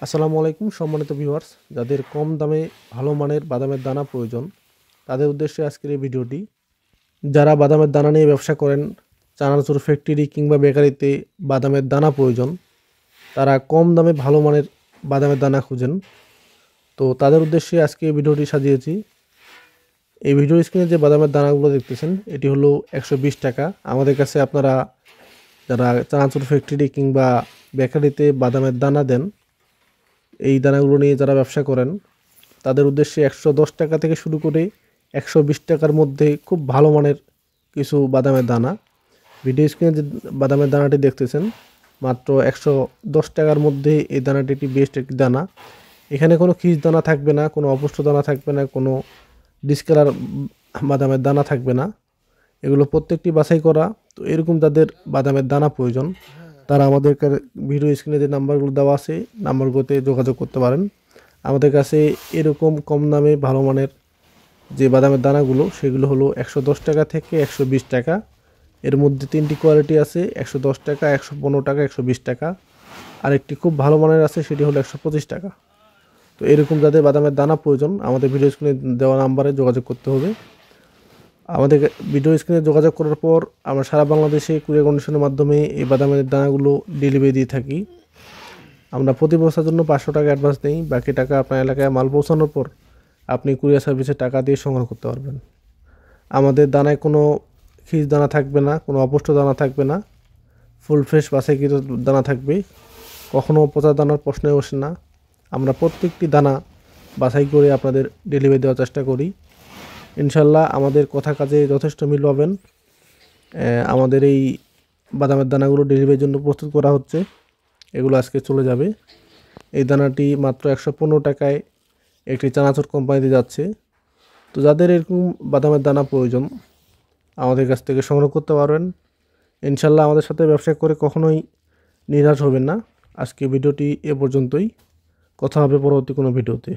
আসসালামু আলাইকুম সম্মানিত ভিউয়ার্স, যাদের কম দামে ভালো মানের বাদামের দানা প্রয়োজন তাদের উদ্দেশ্যে আজকের এই ভিডিওটি। যারা বাদামের দানা নিয়ে ব্যবসা করেন, চানাচুর ফ্যাক্টরি কিংবা বেকারিতে বাদামের দানা প্রয়োজন, তারা কম দামে ভালো মানের বাদামের দানা খুঁজেন, তো তাদের উদ্দেশ্যে আজকে এই ভিডিওটি সাজিয়েছি। এই ভিডিও স্ক্রিনে যে বাদামের দানাগুলো দেখতেছেন এটি হলো 120 টাকা। আমাদের কাছে আপনারা যারা চানাচুর ফ্যাক্টরি কিংবা বেকারিতে বাদামের দানা দেন, এই দানাগুলো নিয়ে যারা ব্যবসা করেন তাদের উদ্দেশ্যে 110 টাকা থেকে শুরু করে 120 টাকার মধ্যে খুব ভালো মানের কিছু বাদামের দানা। ভিডিও স্ক্রিনে যে বাদামের দানাটি দেখতেছেন মাত্র 110 টাকার মধ্যে এই দানাটি একটি বেস্ট একটি দানা। এখানে কোনো খিস দানা থাকবে না, কোনো অপুষ্ট দানা থাকবে না, কোনো ডিসকালার বাদামের দানা থাকবে না। এগুলো প্রত্যেকটি বাছাই করা। তো এরকম যাদের বাদামের দানা প্রয়োজন তারা আমাদের ভিডিও স্ক্রিনে যে নাম্বারগুলো দেওয়া আছে নাম্বারগুলোতে যোগাযোগ করতে পারেন। আমাদের কাছে এরকম কম দামে ভালো মানের যে বাদামের দানাগুলো সেগুলো হলো 110 টাকা থেকে 120 টাকা। এর মধ্যে তিনটি কোয়ালিটি আছে, 110 টাকা, 115 টাকা, 120 টাকা। আরেকটি খুব ভালো মানের আছে, সেটি হলো 125 টাকা। তো এরকম যাদের বাদামের দানা প্রয়োজন আমাদের ভিডিও স্ক্রিনে দেওয়া নাম্বারে যোগাযোগ করতে হবে। আমাদের ভিডিও স্ক্রিনে যোগাযোগ করার পর আমরা সারা বাংলাদেশে কুরিয়ার কন্ডিশনের মাধ্যমে এই বাদামের দানাগুলো ডেলিভারি দিয়ে থাকি। আমরা প্রতি বস্তার জন্য 500 টাকা অ্যাডভান্স নেই, বাকি টাকা আপনার এলাকায় মাল পৌঁছানোর পর আপনি কুরিয়ার সার্ভিসে টাকা দিয়ে সংগ্রহ করতে পারবেন। আমাদের দানায় কোনো খিস দানা থাকবে না, কোনো অপুষ্ট দানা থাকবে না, ফুল ফ্রেশ বাছাইকৃত দানা থাকবে। কখনও পচা দানার প্রশ্নই আসে না। আমরা প্রত্যেকটি দানা বাছাই করে আপনাদের ডেলিভারি দেওয়ার চেষ্টা করি। ইনশাল্লাহ আমাদের কথা কাজে যথেষ্ট মিল পাবেন। আমাদের এই বাদামের দানাগুলো ডেলিভারির জন্য প্রস্তুত করা হচ্ছে, এগুলো আজকে চলে যাবে। এই দানাটি মাত্র 115 টাকায় একটি চানাচুর কোম্পানিতে যাচ্ছে। তো যাদের এরকম বাদামের দানা প্রয়োজন আমাদের কাছ থেকে সংগ্রহ করতে পারবেন। ইনশাল্লাহ আমাদের সাথে ব্যবসা করে কখনোই নিরাশ হবেন না। আজকে ভিডিওটি এ পর্যন্তই, কথা হবে পরবর্তী কোনো ভিডিওতে।